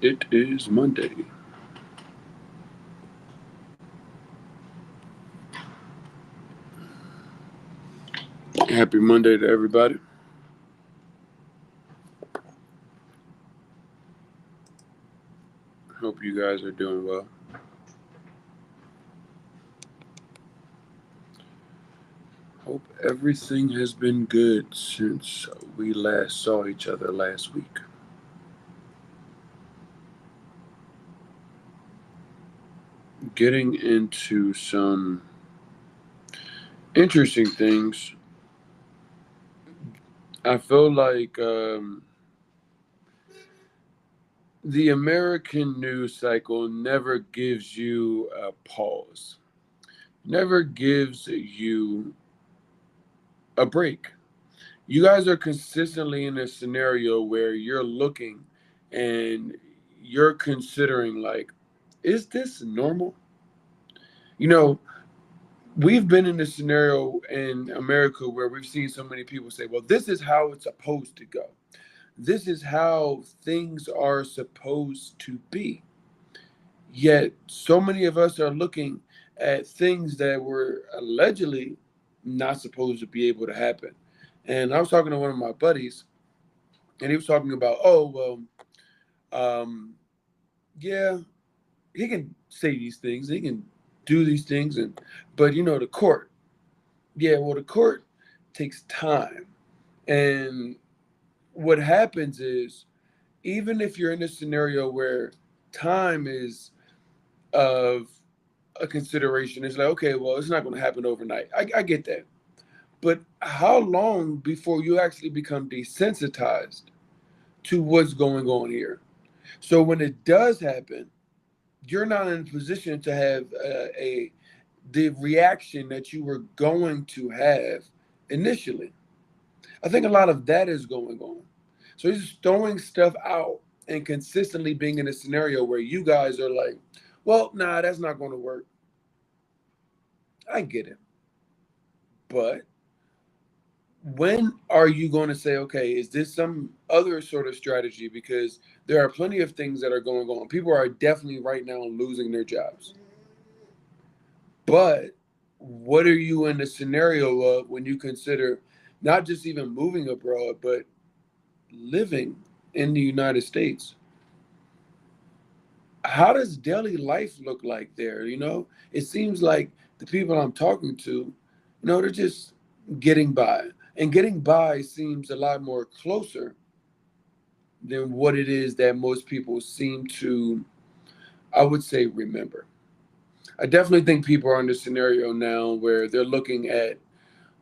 It is Monday. Happy Monday to everybody. Hope you guys are doing well. Hope everything has been good since we last saw each other last week. Getting into some interesting things. I feel like the American news cycle never gives you a pause, never gives you a break. You guys are consistently in a scenario where you're looking and you're considering, like, is this normal? You know, we've been in a scenario in America where we've seen so many people say, well, this is how it's supposed to go. This is how things are supposed to be. Yet, so many of us are looking at things that were allegedly not supposed to be able to happen. And I was talking to one of my buddies, and he was talking about, oh, um, yeah, he can say these things, he can do these things, but the court, yeah, well, the court takes time. And what happens is, even if you're in a scenario where time is of a consideration, it's like, okay, well, it's not going to happen overnight. I get that. But how long before you actually become desensitized to what's going on here? So when it does happen, you're not in a position to have the reaction that you were going to have initially. I think a lot of that is going on. So he's just throwing stuff out and consistently being in a scenario where you guys are like, well, nah, that's not going to work. I get it. But when are you going to say, okay, is this some other sort of strategy? Because there are plenty of things that are going on. People are definitely right now losing their jobs. But what are you in the scenario of when you consider not just even moving abroad, but living in the United States? How does daily life look like there? It seems like the people I'm talking to, they're just getting by. And getting by seems a lot more closer than what it is that most people seem to, I would say, remember. I definitely think people are in a scenario now where they're looking at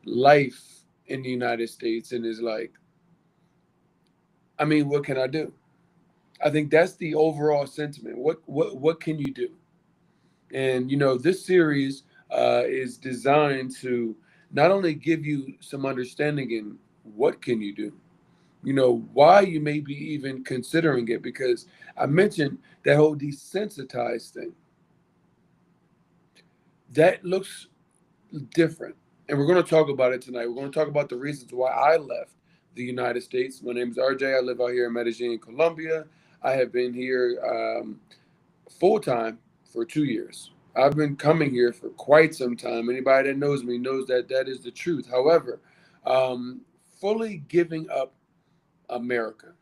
life in the United States and is like, I mean, what can I do? I think that's the overall sentiment. What can you do? And this series is designed to not only give you some understanding in what can you do, why you may be even considering it, because I mentioned that whole desensitized thing. That looks different. And we're going to talk about it tonight. We're going to talk about the reasons why I left the United States. My name is RJ. I live out here in Medellin, Colombia. I have been here full time for 2 years. I've been coming here for quite some time. Anybody that knows me knows that that is the truth. However, um, fully giving up America,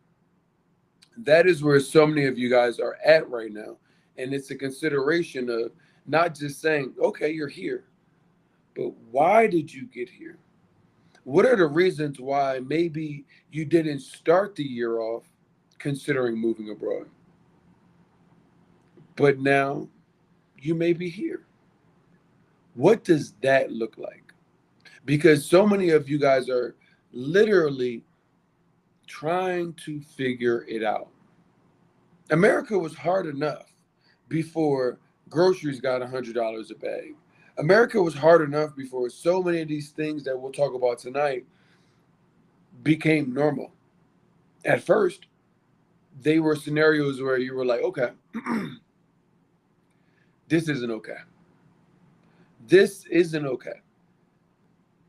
that is where so many of you guys are at right now. And it's a consideration of not just saying, okay, you're here, but why did you get here? What are the reasons why maybe you didn't start the year off considering moving abroad, but now you may be here? What does that look like? Because so many of you guys are literally trying to figure it out. America was hard enough before groceries got $100 a bag. America was hard enough before so many of these things that we'll talk about tonight became normal. At first, they were scenarios where you were like, okay, This isn't okay. This isn't okay.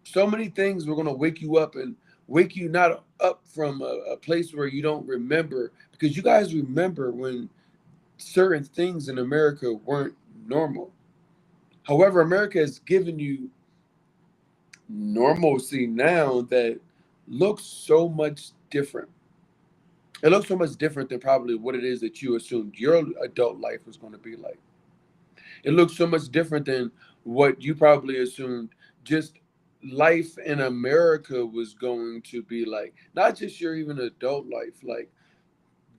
So many things were going to wake you up and wake you not up from a place where you don't remember, because you guys remember when certain things in America weren't normal. However, America has given you normalcy now that looks so much different. It looks so much different than probably what it is that you assumed your adult life was going to be like. It looks so much different than what you probably assumed just life in America was going to be like. Not just your even adult life, like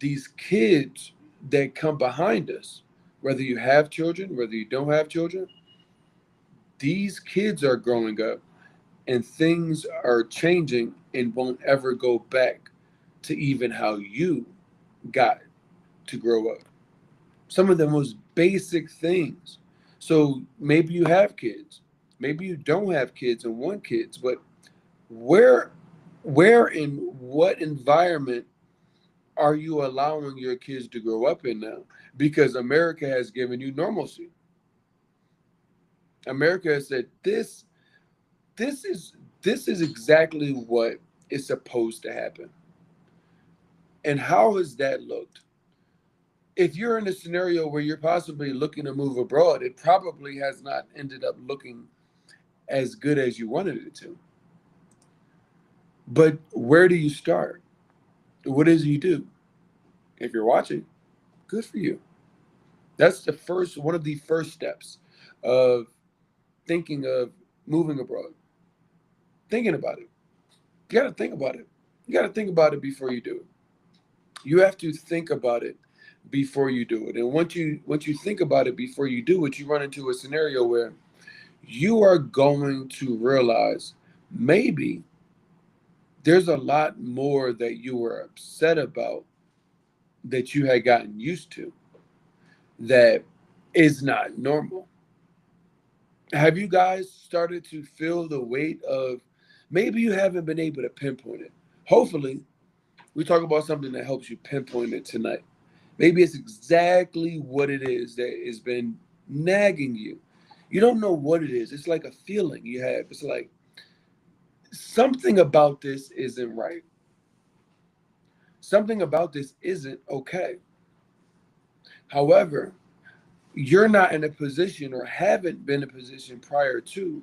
these kids that come behind us, whether you have children, whether you don't have children, these kids are growing up and things are changing and won't ever go back to even how you got to grow up. Some of the most basic things. So maybe you have kids, maybe you don't have kids and want kids, but where where in what environment are you allowing your kids to grow up in now? Because America has given you normalcy. America has said this is this is exactly what is supposed to happen. And how has that looked? If you're in a scenario where you're possibly looking to move abroad, it probably has not ended up looking as good as you wanted it to. But where do you start? What is it you do? If you're watching, good for you. That's the first one of the first steps of thinking of moving abroad. Thinking about it. You got to think about it. You got to think about it before you do it. You have to think about it before you do it. And once you think about it before you do it, you run into a scenario where you are going to realize maybe there's a lot more that you were upset about that you had gotten used to that is not normal. Have you guys started to feel the weight of, maybe you haven't been able to pinpoint it? Hopefully, we talk about something that helps you pinpoint it tonight. Maybe it's exactly what it is that has been nagging you. You don't know what it is. It's like a feeling you have. It's like something about this isn't right. Something about this isn't okay. However, you're not in a position or haven't been in a position prior to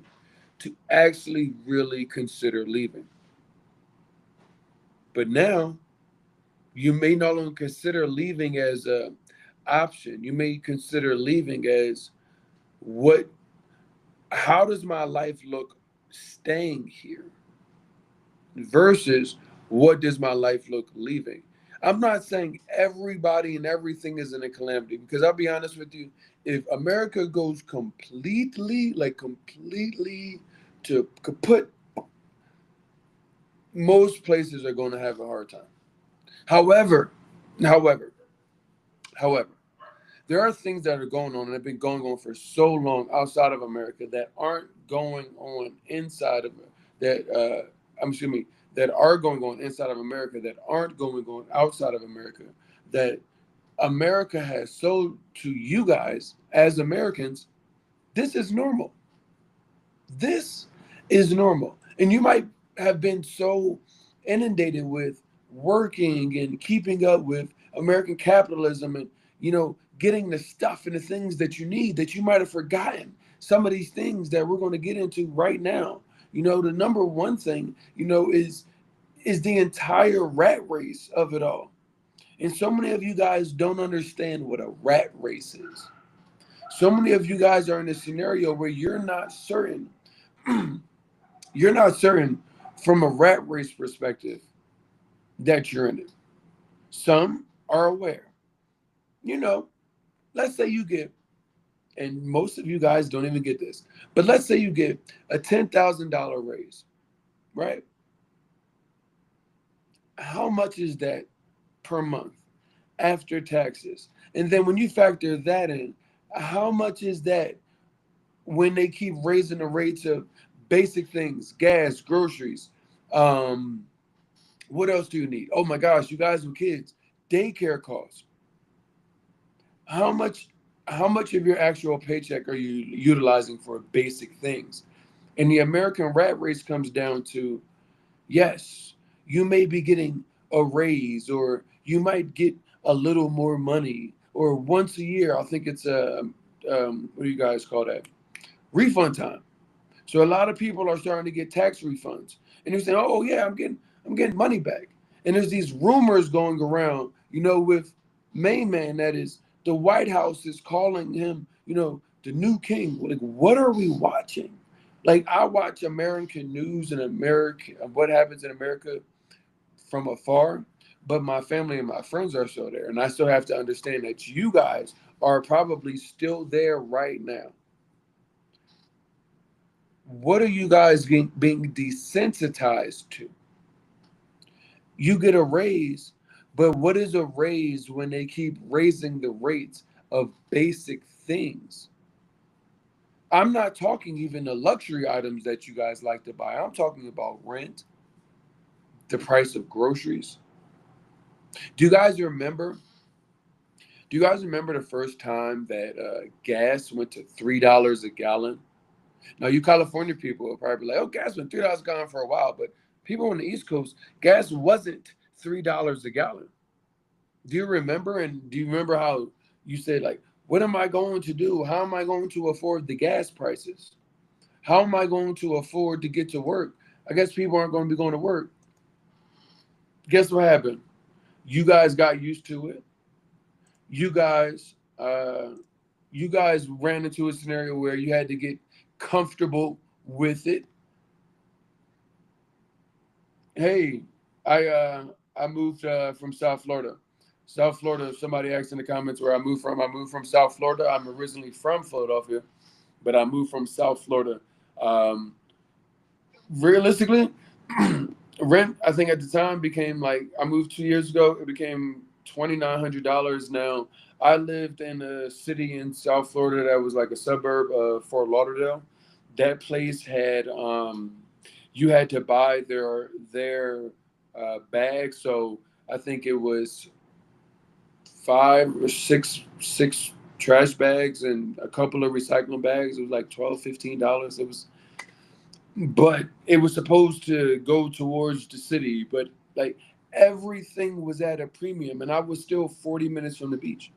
actually really consider leaving. But now you may no longer consider leaving as a option. You may consider leaving as, what how does my life look staying here versus what does my life look leaving? I'm not saying everybody and everything is in a calamity, because I'll be honest with you, if America goes completely, like completely to kaput, most places are going to have a hard time. However, however, however, there are things that are going on and have been going on for so long outside of America that aren't going on inside of that. I'm assuming that are going on inside of America that aren't going on outside of America. That America has sold to you guys as Americans. This is normal. This is normal. And you might have been so inundated with working and keeping up with American capitalism and, getting the stuff and the things that you need, that you might have forgotten some of these things that we're going to get into right now. The number one thing, is the entire rat race of it all. And so many of you guys don't understand what a rat race is. So many of you guys are in a scenario where you're not certain. You're not certain from a rat race perspective that you're in it. Some are aware. You know, let's say you get, and most of you guys don't even get this, but let's say you get a $10,000 raise, right? How much is that per month after taxes? And then when you factor that in, how much is that when they keep raising the rates of basic things, gas, groceries? Um, what else do you need? Oh my gosh, you guys with kids, daycare costs. How much? how much of your actual paycheck are you utilizing for basic things? And the American rat race comes down to, yes, you may be getting a raise, or you might get a little more money, or once a year. I think it's a, what do you guys call that? Refund time. So a lot of people are starting to get tax refunds, and they're saying, "Oh yeah, I'm getting money back." And there's these rumors going around, with main man, that is the White House is calling him, the new king. Like, what are we watching? Like, I watch American news and what happens in America from afar, but my family and my friends are still there, and I still have to understand that you guys are probably still there right now. What are you guys being desensitized to? You get a raise, but what is a raise when they keep raising the rates of basic things? I'm not talking even the luxury items that you guys like to buy. I'm talking about rent, the price of groceries. Do you guys remember? Do you guys remember the first time that gas went to $3 a gallon? Now, you California people will probably be like, "Oh, gas been $3 a gallon for a while," but people on the East Coast, gas wasn't $3 a gallon. Do you remember? And do you remember how you said, like, "What am I going to do? How am I going to afford the gas prices? How am I going to afford to get to work?" I guess people aren't going to be going to work. Guess what happened? You guys got used to it. You guys, you guys ran into a scenario where you had to get comfortable with it. Hey, I moved from South Florida. South Florida. Somebody asked in the comments where I moved from. I moved from South Florida. I'm originally from Philadelphia, but I moved from South Florida. Um, Realistically, rent, I think at the time, became like, I moved 2 years ago. It became $2,900 now. I lived in a city in South Florida that was like a suburb of Fort Lauderdale. That place had you had to buy their bags. So I think it was five or six trash bags and a couple of recycling bags. It was like $12, $15. It was supposed to go towards the city, but like everything was at a premium, and I was still 40 minutes from the beach.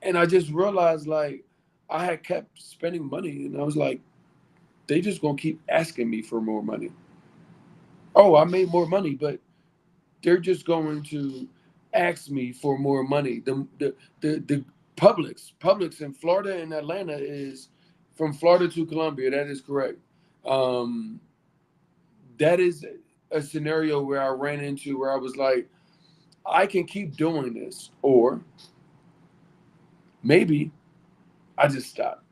And I just realized, like, I had kept spending money, and I was like, they just gonna keep asking me for more money. Oh, I made more money, but they're just going to ask me for more money. The Publix in Florida and Atlanta is from Florida to Colombia. That is correct. Um, that is a scenario where I ran into where I was like, I can keep doing this, or maybe I just stop.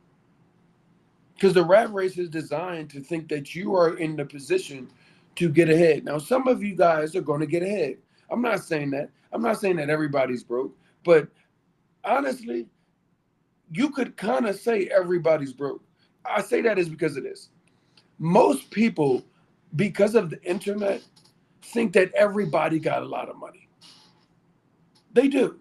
Because the rat race is designed to think that you are in the position to get ahead. Now, some of you guys are going to get ahead. I'm not saying that. I'm not saying that everybody's broke, but honestly, you could kind of say everybody's broke. I say that is because of this. Most people, because of the internet, think that everybody got a lot of money. They do.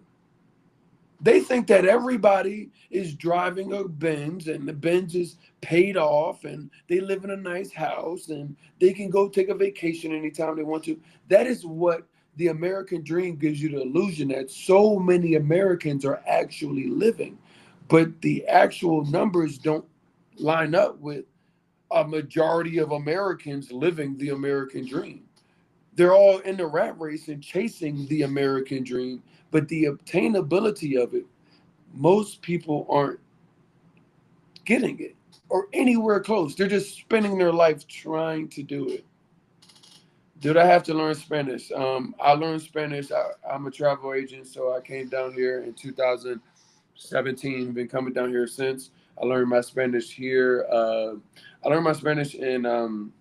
They think that everybody is driving a Benz, and the Benz is paid off, and they live in a nice house, and they can go take a vacation anytime they want to. That is what the American dream gives you, the illusion that so many Americans are actually living. But the actual numbers don't line up with a majority of Americans living the American dream. They're all in the rat race and chasing the American dream, but the obtainability of it, most people aren't getting it or anywhere close. They're just spending their life trying to do it. Did I have to learn Spanish? I learned Spanish. I'm a travel agent, so I came down here in 2017. Been coming down here since. I learned my Spanish here. I learned my Spanish in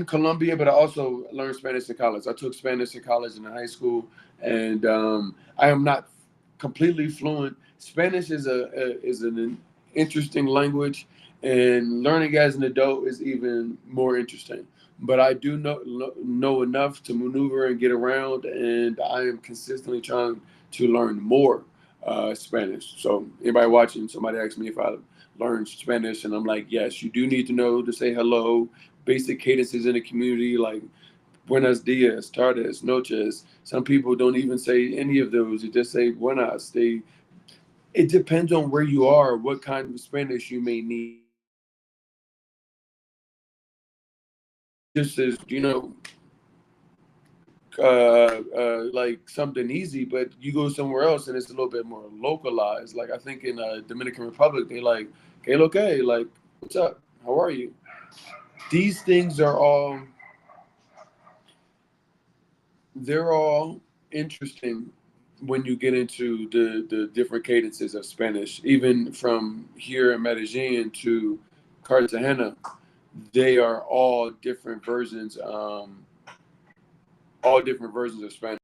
Colombia, but I also learned Spanish in college. I took Spanish in college and in high school, and I am not completely fluent. Spanish is an interesting language, and learning as an adult is even more interesting. But I do know enough to maneuver and get around, and I am consistently trying to learn more. Spanish. So anybody watching, somebody asked me if I learned Spanish, and I'm like, yes, you do need to know to say hello, basic cadences in the community, like buenos dias, tardes, noches. Some people don't even say any of those. They just say buenas. It depends on where you are, what kind of Spanish you may need. Just as, like something easy, but you go somewhere else and it's a little bit more localized. Like I think in Dominican Republic, they like, "Que lo que?" Like, "What's up? How are you?" These things are all they're all interesting when you get into the different cadences of Spanish. Even from here in Medellin to Cartagena, they are all different versions of Spanish.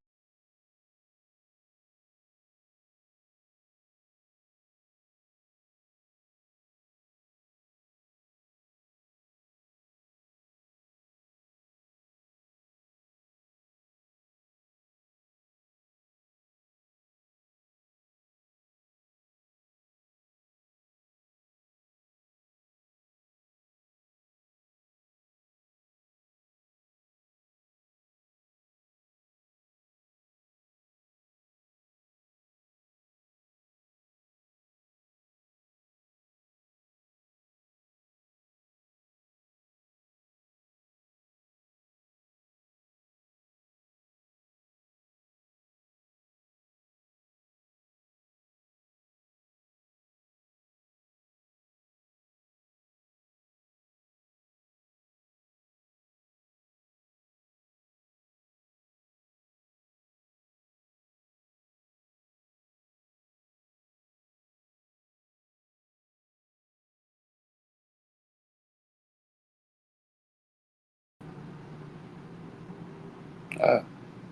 Ah,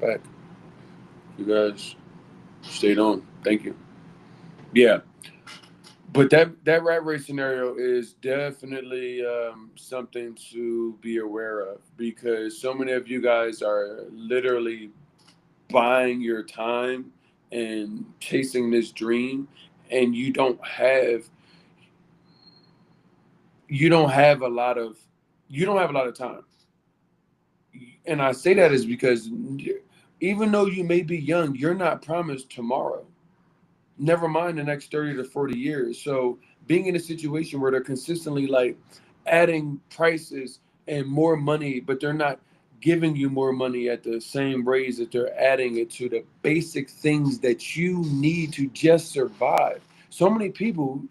back. You guys stayed on. Thank you. Yeah, but that rat race scenario is definitely something to be aware of because so many of you guys are literally buying your time and chasing this dream, and you don't have a lot of you don't have a lot of time. And I say that is because even though you may be young, you're not promised tomorrow, never mind the next 30 to 40 years. So being in a situation where they're consistently like adding prices and more money, but they're not giving you more money at the same rates that they're adding it to the basic things that you need to just survive. So many people,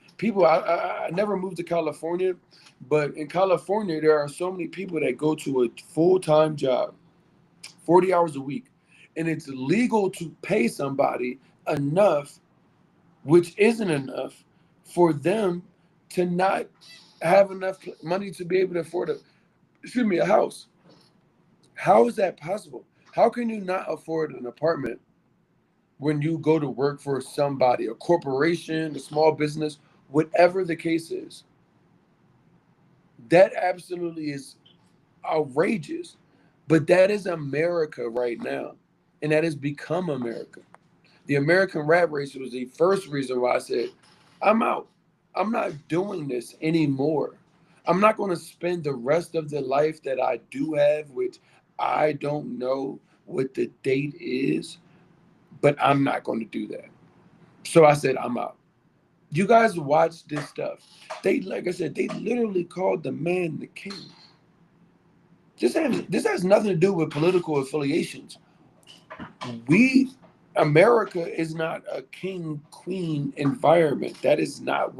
I never moved to California, but in California, there are so many people that go to a full-time job, 40 hours a week, and it's legal to pay somebody enough, which isn't enough for them to not have enough money to be able to afford a house. How is that possible? How can you not afford an apartment when you go to work for somebody, a corporation, a small business, whatever the case is? That absolutely is outrageous. But that is America right now. And that has become America. The American rat race was the first reason why I said, I'm out. I'm not doing this anymore. I'm not going to spend the rest of the life that I do have, which I don't know what the date is, but I'm not going to do that. So I said, I'm out. You guys watch this stuff. Like I said, they literally called the man the king. This has nothing to do with political affiliations. We America is not a king queen environment. That is not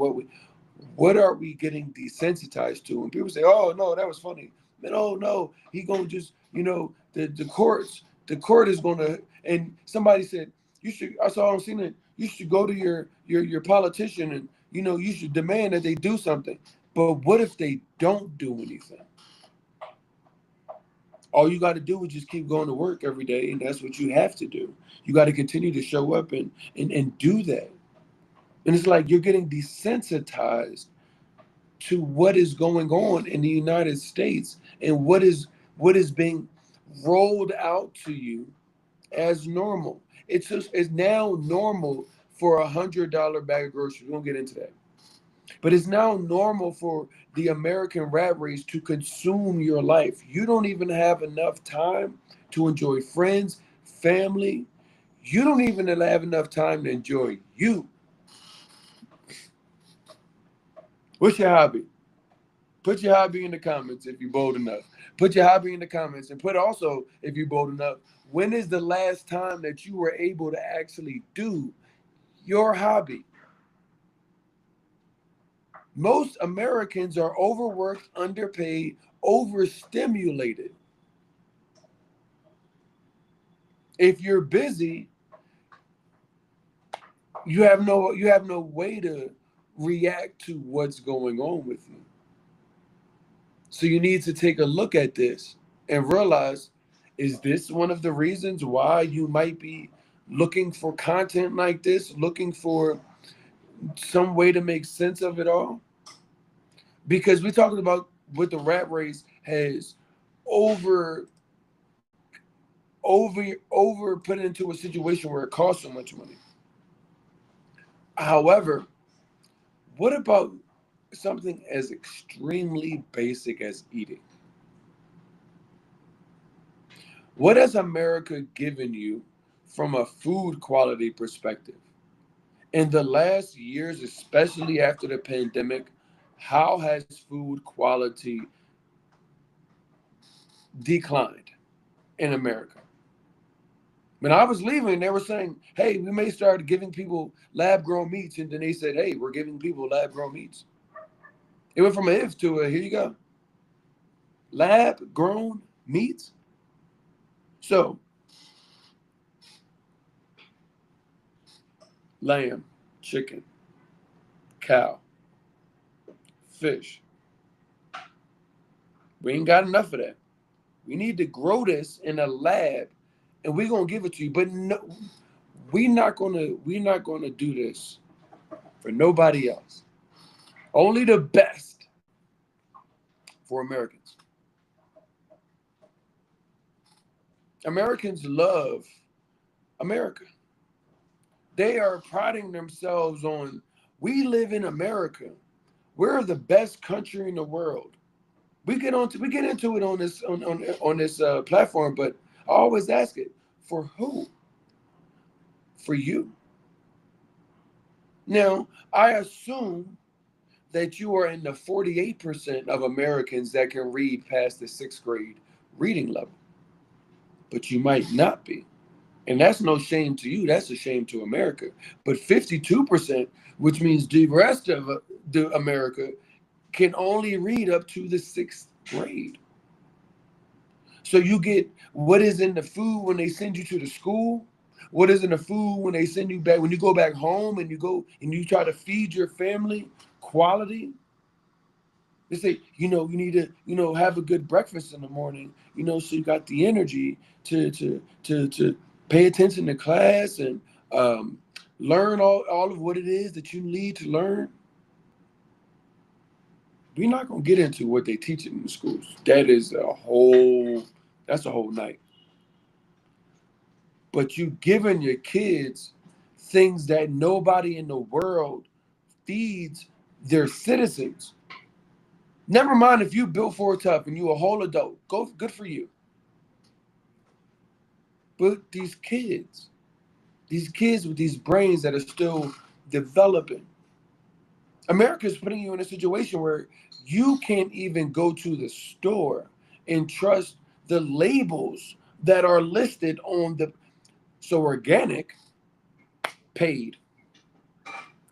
what are we getting desensitized to? And people say, "Oh no, that was funny." Man, oh no, he gonna just the court is gonna. And somebody said you should. I saw on CNN. You should go to your politician and you should demand that they do something. But what if they don't do anything? All you got to do is just keep going to work every day, and that's what you have to do. You got to continue to show up and do that. And it's like you're getting desensitized to what is going on in the United States and what is being rolled out to you as normal. It's now normal for $100 bag of groceries. We won't get into that. But it's now normal for the American rat race to consume your life. You don't even have enough time to enjoy friends, family. You don't even have enough time to enjoy you. What's your hobby? Put your hobby in the comments if you're bold enough. Put your hobby in the comments and put also, if you're bold enough, when is the last time that you were able to actually do your hobby? Most Americans are overworked, underpaid, overstimulated. If you're busy, you have no way to react to what's going on with you. So you need to take a look at this and realize, is this one of the reasons why you might be looking for content like this, looking for some way to make sense of it all? Because we're talking about what the rat race has over over put it into a situation where it costs so much money. However, what about something as extremely basic as eating? What has America given you from a food quality perspective? In the last years, especially after the pandemic, how has food quality declined in America? When I was leaving, they were saying, hey, we may start giving people lab grown meats. And then they said, hey, we're giving people lab grown meats. It went from a if to a here you go. Lab grown meats. So, lamb, chicken, cow, fish. We ain't got enough of that. We need to grow this in a lab and we're gonna give it to you. But no, we're not gonna do this for nobody else. Only the best for Americans. Americans love America. They are priding themselves on we live in America. We're the best country in the world. We get into it on this platform, but I always ask it, for who? For you. Now, I assume that you are in the 48% of Americans that can read past the sixth grade reading level, but you might not be. And that's no shame to you, that's a shame to America. But 52%, which means the rest of the America, can only read up to the sixth grade. So you get what is in the food when they send you to the school, what is in the food when they send you back, when you go back home and you go and you try to feed your family quality. They say, you need to, have a good breakfast in the morning, so you got the energy to pay attention to class and learn all of what it is that you need to learn. We're not gonna get into what they teach in the schools. That's a whole night. But you giving your kids things that nobody in the world feeds their citizens. Never mind if you built for it tough and you a whole adult. Good for you. But these kids with these brains that are still developing, America's putting you in a situation where you can't even go to the store and trust the labels that are listed on the so organic, paid.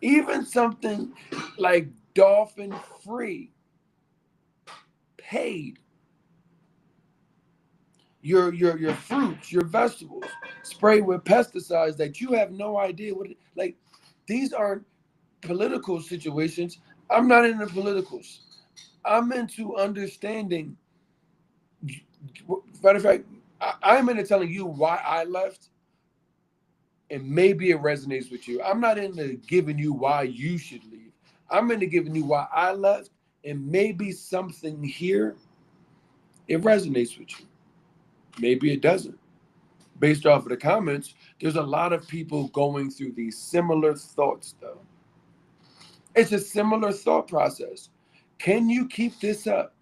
Even something like dolphin free, paid. Your fruits, your vegetables, sprayed with pesticides that you have no idea what like these aren't political situations. I'm not into politicals. I'm into understanding. Matter of fact, I'm into telling you why I left, and maybe it resonates with you. I'm not into giving you why you should leave. I'm into giving you why I left, and maybe something here it resonates with you. Maybe it doesn't. based off of the comments, there's a lot of people going through these similar thoughts, though. It's a similar thought process. Can you keep this up?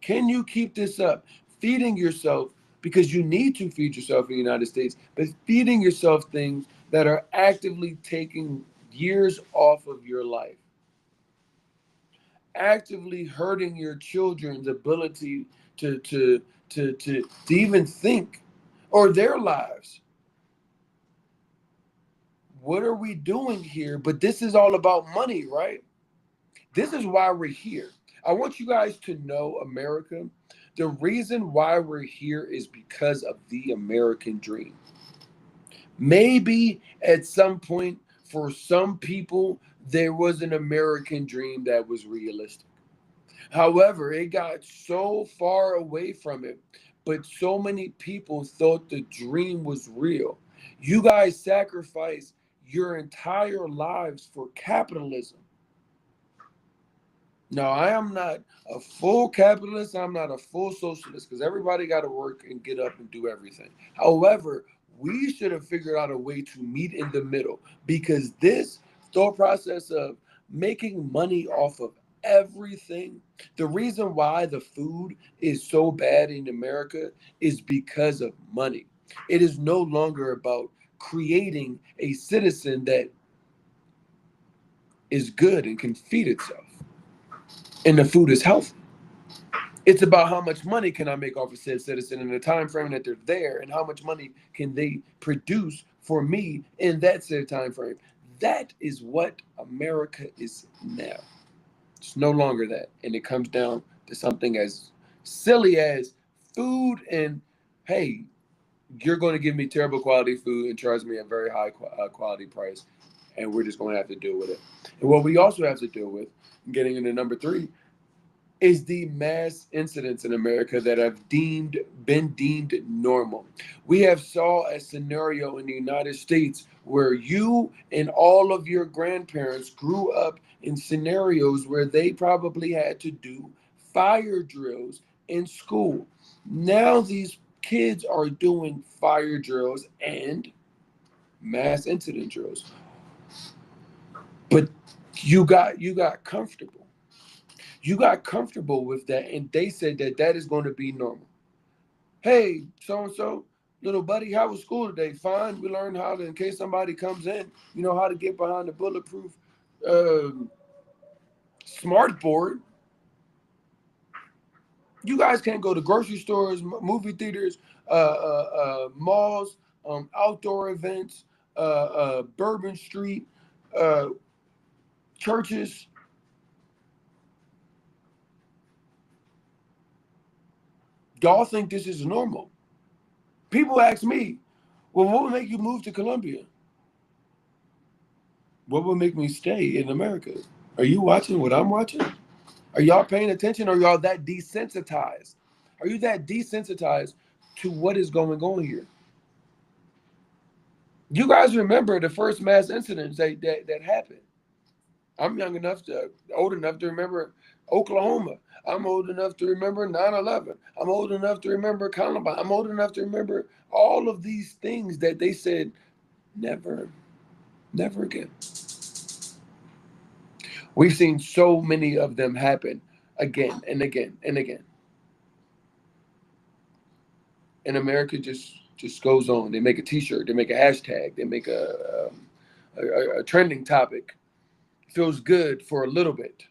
Can you keep this up? Feeding yourself, because you need to feed yourself in the United States, but feeding yourself things that are actively taking years off of your life, actively hurting your children's ability to even think, or their lives. What are we doing here? But this is all about money, right? This is why we're here. I want you guys to know, America, the reason why we're here is because of the American dream. Maybe at some point, for some people, there was an American dream that was realistic. However, it got so far away from it, but so many people thought the dream was real. You guys sacrifice your entire lives for capitalism. No, I am not a full capitalist. I'm not a full socialist, because everybody got to work and get up and do everything. However, we should have figured out a way to meet in the middle, because this thought process of making money off of everything, the reason why the food is so bad in America is because of money. It is no longer about creating a citizen that is good and can feed itself, and the food is healthy. It's about how much money can I make off a said citizen in the time frame that they're there, and how much money can they produce for me in that said time frame. That is what America is now. It's no longer that. And it comes down to something as silly as food, and hey, you're going to give me terrible quality food and charge me a very high quality price, and we're just going to have to deal with it. And what we also have to deal with, getting into number three, is the mass incidents in America that have been deemed normal. We have saw a scenario in the United States where you and all of your grandparents grew up in scenarios where they probably had to do fire drills in school. Now these kids are doing fire drills and mass incident drills. But you got comfortable. You got comfortable with that, and they said that that is going to be normal. Hey, so and so, little buddy, how was school today? Fine. We learned how to, in case somebody comes in, you know how to get behind the bulletproof uh, smart board. You guys can't go to grocery stores, movie theaters, malls, outdoor events, Bourbon Street, uh, churches. Y'all think this is normal. People ask me, well, what would make you move to Colombia? What would make me stay in America? Are you watching what I'm watching? Are y'all paying attention? Or are y'all that desensitized? Are you that desensitized to what is going on here? You guys remember the first mass incidents that happened. I'm old enough to remember Oklahoma. I'm old enough to remember 9/11. I'm old enough to remember Columbine. I'm old enough to remember all of these things that they said, never, never again. We've seen so many of them happen again and again and again. And America just goes on. They make a T-shirt, they make a hashtag, they make a trending topic. Feels good for a little bit,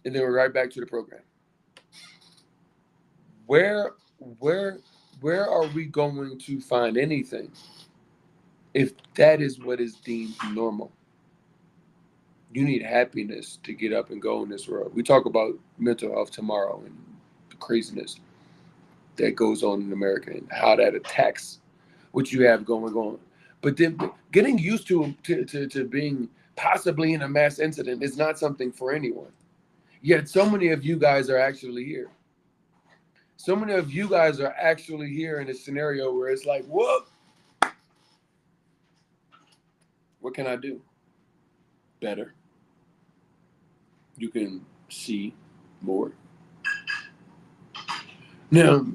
and then we're right back to the program. Where where where are we going to find anything if that is what is deemed normal? You need happiness to get up and go in this world. We talk about mental health tomorrow and the craziness that goes on in America and how that attacks what you have going on. But then getting used to being possibly in a mass incident is not something for anyone. Yet so many of you guys are actually here. So many of you guys are actually here in a scenario where it's like, whoa, what can I do? Better. You can see more. Now,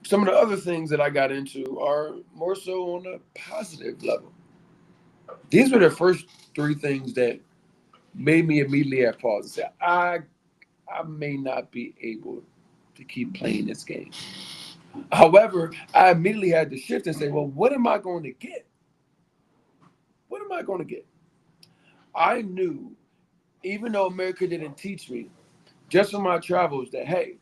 Some of the other things that I got into are more so on a positive level. These were the first three things that made me immediately have pause and say, I may not be able to keep playing this game. However, I immediately had to shift and say, well, what am I going to get? What am I going to get? I knew, even though America didn't teach me, just from my travels, that hey,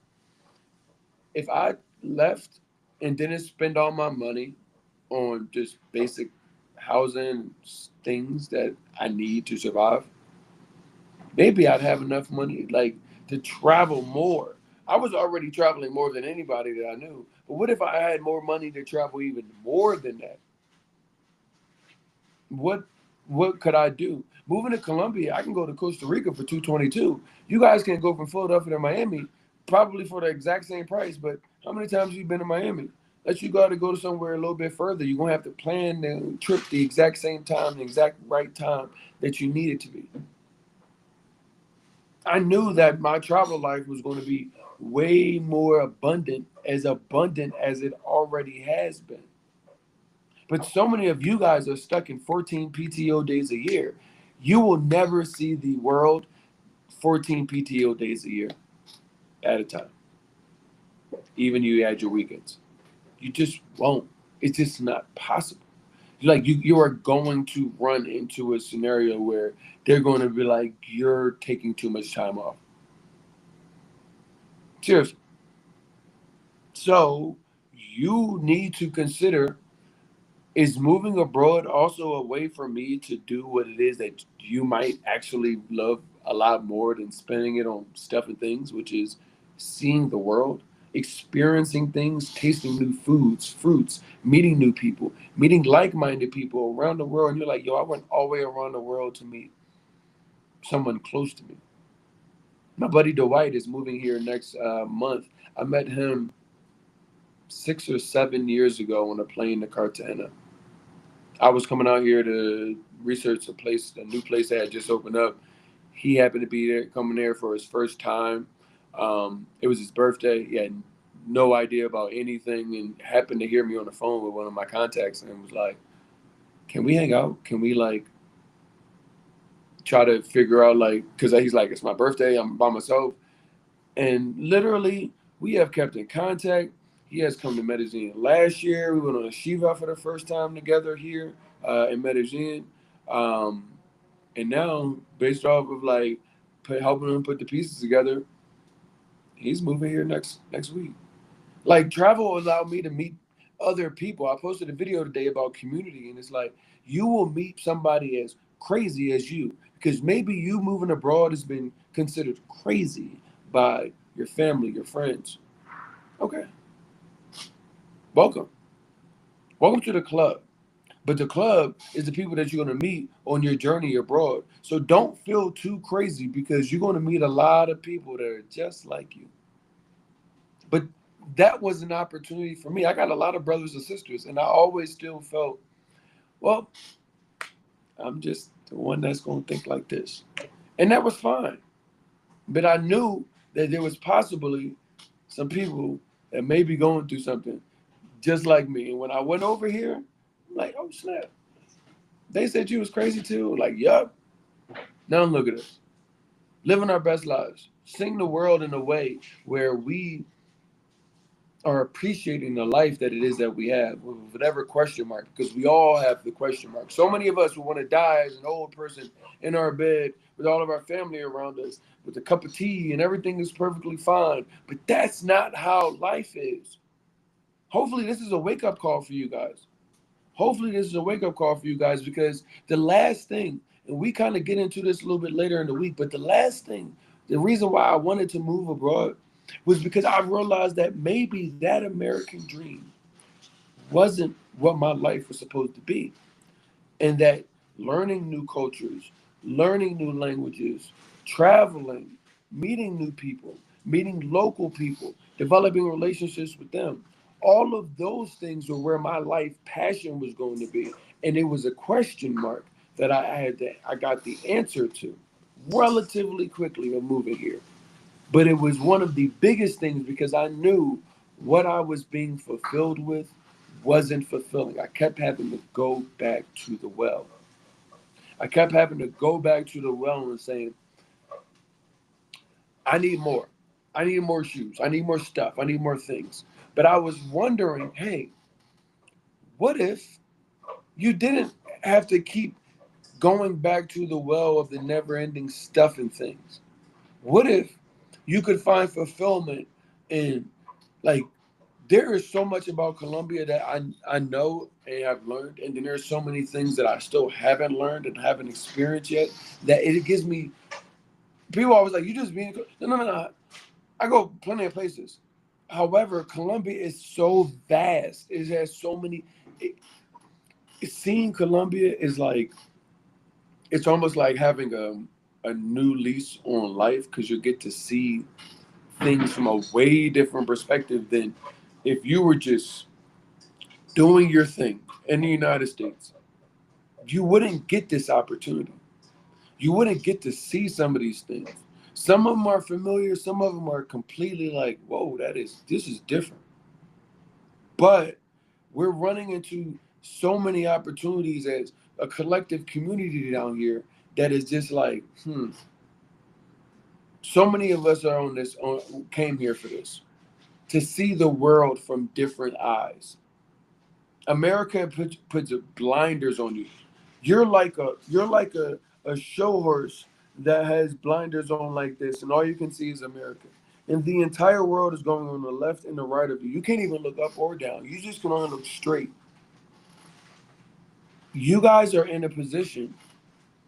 if I left and didn't spend all my money on just basic housing things that I need to survive, maybe I'd have enough money like to travel more. I was already traveling more than anybody that I knew. But what if I had more money to travel even more than that? What what could I do? Moving to Colombia, I can go to Costa Rica for 222. You guys can go from Philadelphia to Miami, probably for the exact same price. But how many times have you been to Miami? Let you got to go to somewhere a little bit further. You're gonna have to plan the trip the exact same time, the exact right time that you need it to be. I knew that my travel life was going to be way more abundant as it already has been. But so many of you guys are stuck in 14 PTO days a year. You will never see the world 14 PTO days a year at a time, even you add your weekends. You just won't. It's just not possible. Like you are going to run into a scenario where they're going to be like, you're taking too much time off. Seriously. So you need to consider, is moving abroad also a way for me to do what it is that you might actually love a lot more than spending it on stuff and things, which is seeing the world, experiencing things, tasting new foods, fruits, meeting new people, meeting like-minded people around the world. And you're like, yo, I went all the way around the world to meet someone close to me. My buddy Dwight is moving here next month. I met him 6 or 7 years ago on a plane to Cartagena. I was coming out here to research a new place that had just opened up. He happened to be there, coming there for his first time. It was his birthday. He had no idea about anything and happened to hear me on the phone with one of my contacts and was like, "Can we hang out? Can we like try to figure out like?" Because he's like, "It's my birthday. I'm by myself." And literally, we have kept in contact. He has come to Medellin last year. We went on a Shiva for the first time together here in Medellin. Um, and now, based off of like helping him put the pieces together, he's moving here next week. Like travel allowed me to meet other people. I posted a video today about community, and it's like you will meet somebody as crazy as you because maybe you moving abroad has been considered crazy by your family, your friends. Okay, welcome, welcome to the club. But the club is the people that you're going to meet on your journey abroad. So don't feel too crazy because you're going to meet a lot of people that are just like you. But that was an opportunity for me. I got a lot of brothers and sisters, and I always still felt, well, I'm just the one that's going to think like this. And that was fine. But I knew that there was possibly some people that may be going through something just like me. And when I went over here, I'm like, oh, snap. They said you was crazy too. Like, yup. Now look at us. Living our best lives. Seeing the world in a way where we are appreciating the life that it is that we have, with whatever question mark, because we all have the question mark. So many of us will want to die as an old person in our bed with all of our family around us, with a cup of tea and everything is perfectly fine. But that's not how life is. Hopefully, this is a wake up call for you guys. Hopefully, this is a wake up call for you guys because the last thing, and we kind of get into this a little bit later in the week, but the last thing, the reason why I wanted to move abroad was because I realized that maybe that American dream wasn't what my life was supposed to be. And that learning new cultures, learning new languages, traveling, meeting new people, meeting local people, developing relationships with them, all of those things were where my life passion was going to be. And it was a question mark that I got the answer to relatively quickly of moving here. But it was one of the biggest things because I knew what I was being fulfilled with wasn't fulfilling. I kept having to go back to the well. I kept having to go back to the well and saying, I need more. I need more shoes. I need more stuff. I need more things. But I was wondering, hey, what if you didn't have to keep going back to the well of the never ending stuff and things? What if you could find fulfillment in, like, there is so much about Colombia that I know and have learned, and then there's so many things that I still haven't learned and haven't experienced yet that it gives me. People always like, you just being no, no, no, no. I go plenty of places. However, Colombia is so vast. It has so many. It, seeing Colombia is like, it's almost like having a new lease on life, because you get to see things from a way different perspective than if you were just doing your thing in the United States. You wouldn't get this opportunity. You wouldn't get to see some of these things. Some of them are familiar, some of them are completely like, whoa, this is different. But we're running into so many opportunities as a collective community down here that is just like, so many of us are came here for this, to see the world from different eyes. America puts blinders on you. You're like a show horse that has blinders on like this, and all you can see is America. And the entire world is going on the left and the right of you. You can't even look up or down. You just can only look straight. You guys are in a position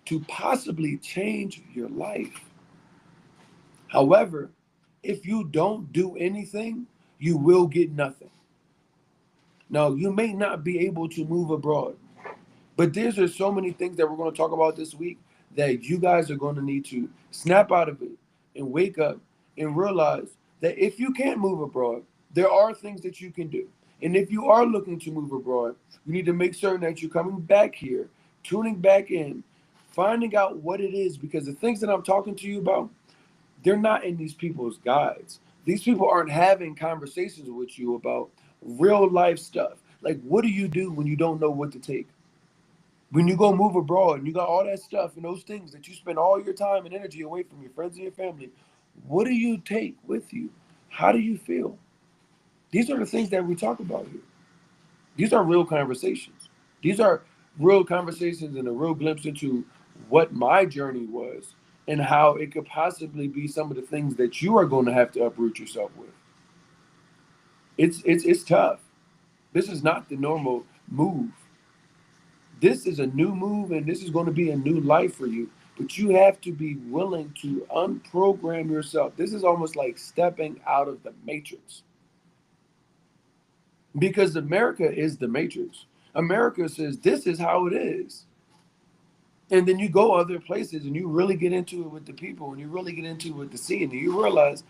to possibly change your life. However, if you don't do anything, you will get nothing. Now, you may not be able to move abroad. But there's just so many things that we're going to talk about this week that you guys are going to need to snap out of it and wake up and realize that if you can't move abroad, there are things that you can do. And if you are looking to move abroad, you need to make certain that you're coming back here, tuning back in, finding out what it is, because the things that I'm talking to you about, they're not in these people's guides. These people aren't having conversations with you about real life stuff. Like, what do you do when you don't know what to take? When you go move abroad and you got all that stuff and those things that you spend all your time and energy away from your friends and your family, what do you take with you? How do you feel? These are the things that we talk about here. These are real conversations. These are real conversations and a real glimpse into what my journey was and how it could possibly be some of the things that you are going to have to uproot yourself with. It's tough. This is not the normal move. This is a new move and this is going to be a new life for you. But you have to be willing to unprogram yourself. This is almost like stepping out of the matrix, because America is the matrix. America says this is how it is. And then you go other places and you really get into it with the people and you really get into it with the scene and you realize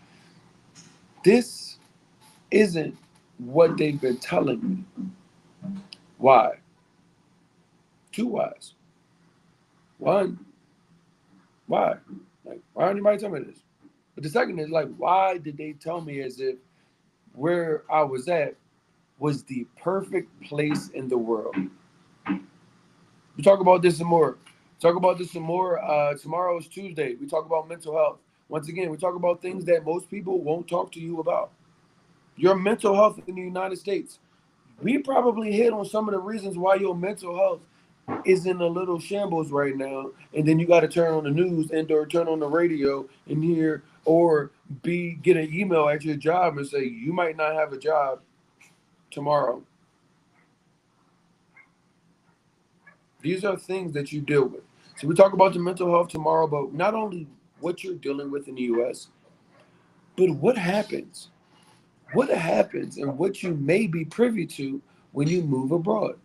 this isn't what they've been telling me. Why? Two whys. One, why? Like, why didn't anybody tell me this? But the second is like, why did they tell me as if where I was at was the perfect place in the world? We talk about this some more. Talk about this some more. Tomorrow is Tuesday. We talk about mental health. Once again, we talk about things that most people won't talk to you about. Your mental health in the United States. We probably hit on some of the reasons why your mental health is in a little shambles right now, and then you got to turn on the news and or turn on the radio and hear or be get an email at your job and say you might not have a job tomorrow. These are things that you deal with. So we talk about the mental health tomorrow, but not only what you're dealing with in the U.S., but what happens. What happens and what you may be privy to when you move abroad.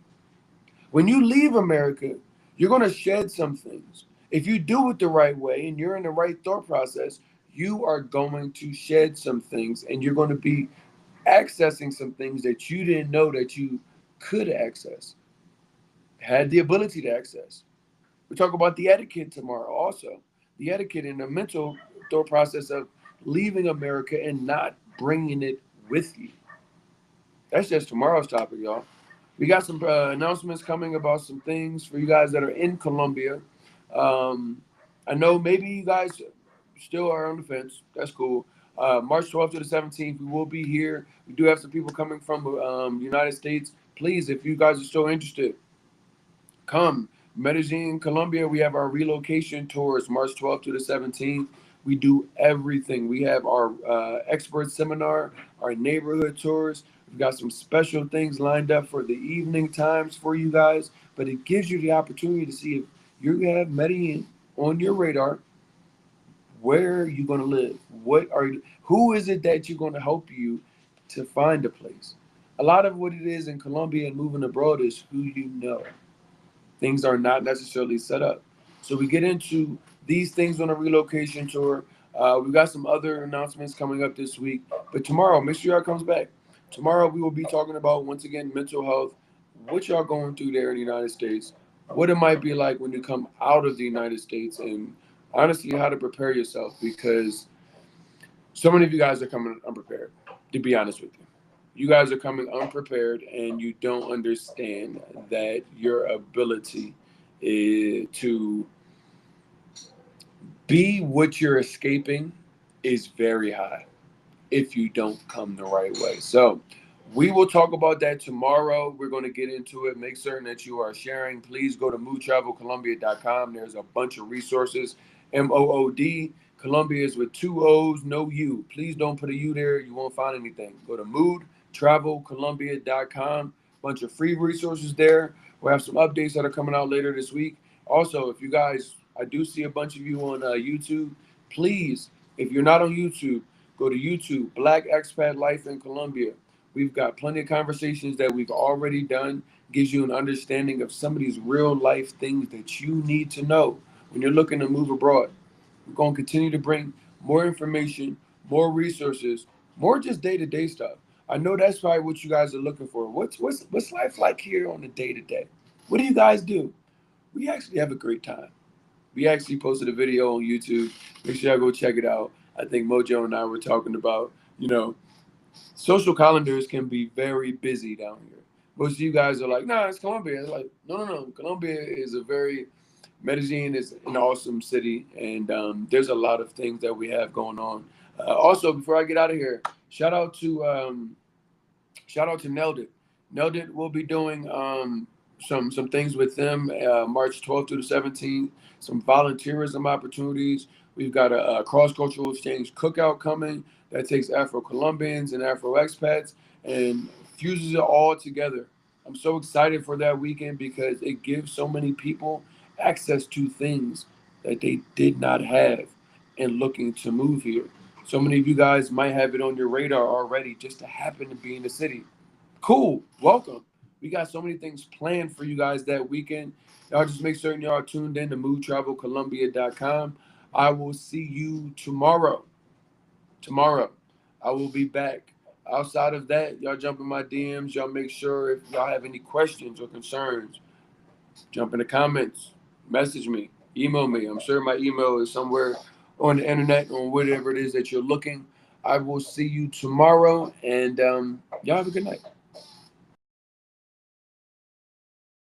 When you leave America, you're going to shed some things. If you do it the right way and you're in the right thought process, you are going to shed some things and you're going to be accessing some things that you didn't know that you could access, had the ability to access. We talk about the etiquette tomorrow also. The etiquette and the mental thought process of leaving America and not bringing it with you. That's just tomorrow's topic, y'all. We got some announcements coming about some things for you guys that are in Colombia. Um, I know maybe you guys still are on the fence. That's cool. March 12th to the 17th, we will be here. We do have some people coming from the United States. Please, if you guys are still interested, come. Medellin, Colombia, we have our relocation tours March 12th to the 17th. We do everything. We have our expert seminar, our neighborhood tours. We've got some special things lined up for the evening times for you guys, but it gives you the opportunity to see if you have Medellin on your radar. Where are you going to live? Who is it that you're going to help you to find a place? A lot of what it is in Colombia and moving abroad is who you know. Things are not necessarily set up. So we get into these things on a relocation tour. We've got some other announcements coming up this week. But tomorrow, make sure y'all comes back. Tomorrow we will be talking about, once again, mental health, what y'all going through there in the United States, what it might be like when you come out of the United States, and honestly how to prepare yourself, because so many of you guys are coming unprepared, to be honest with you. You guys are coming unprepared and you don't understand that your ability to be what you're escaping is very high if you don't come the right way. So we will talk about that tomorrow. We're going to get into it. Make certain that you are sharing. Please go to moodtravelcolombia.com. There's a bunch of resources. MOOD. Colombia is with two O's, no U. Please don't put a U there. You won't find anything. Go to moodtravelcolombia.com. Bunch of free resources there. We'll have some updates that are coming out later this week. Also, if you guys, I do see a bunch of you on YouTube. Please, if you're not on YouTube, go to YouTube, Black Expat Life in Colombia. We've got plenty of conversations that we've already done. Gives you an understanding of some of these real life things that you need to know when you're looking to move abroad. We're going to continue to bring more information, more resources, more just day-to-day stuff. I know that's probably what you guys are looking for. What's life like here on the day-to-day? What do you guys do? We actually have a great time. We actually posted a video on YouTube. Make sure y'all go check it out. I think Mojo and I were talking about, social calendars can be very busy down here. Most of you guys are like, nah, it's Colombia. It's like, no. Colombia is Medellin is an awesome city, and there's a lot of things that we have going on. Also, before I get out of here, shout out to Neldit. Neldit will be doing some things with them March 12th through the 17th, some volunteerism opportunities. We've got a cross-cultural exchange cookout coming that takes Afro-Colombians and Afro-expats and fuses it all together. I'm so excited for that weekend because it gives so many people access to things that they did not have and looking to move here. So many of you guys might have it on your radar already just to happen to be in the city. Cool. Welcome. We got so many things planned for you guys that weekend. Y'all just make certain y'all are tuned in to moodtravelcolombia.com. I will see you tomorrow. Tomorrow, I will be back. Outside of that, y'all jump in my DMs. Y'all make sure if y'all have any questions or concerns, jump in the comments, message me, email me. I'm sure my email is somewhere on the internet, on whatever it is that you're looking. I will see you tomorrow, and y'all have a good night.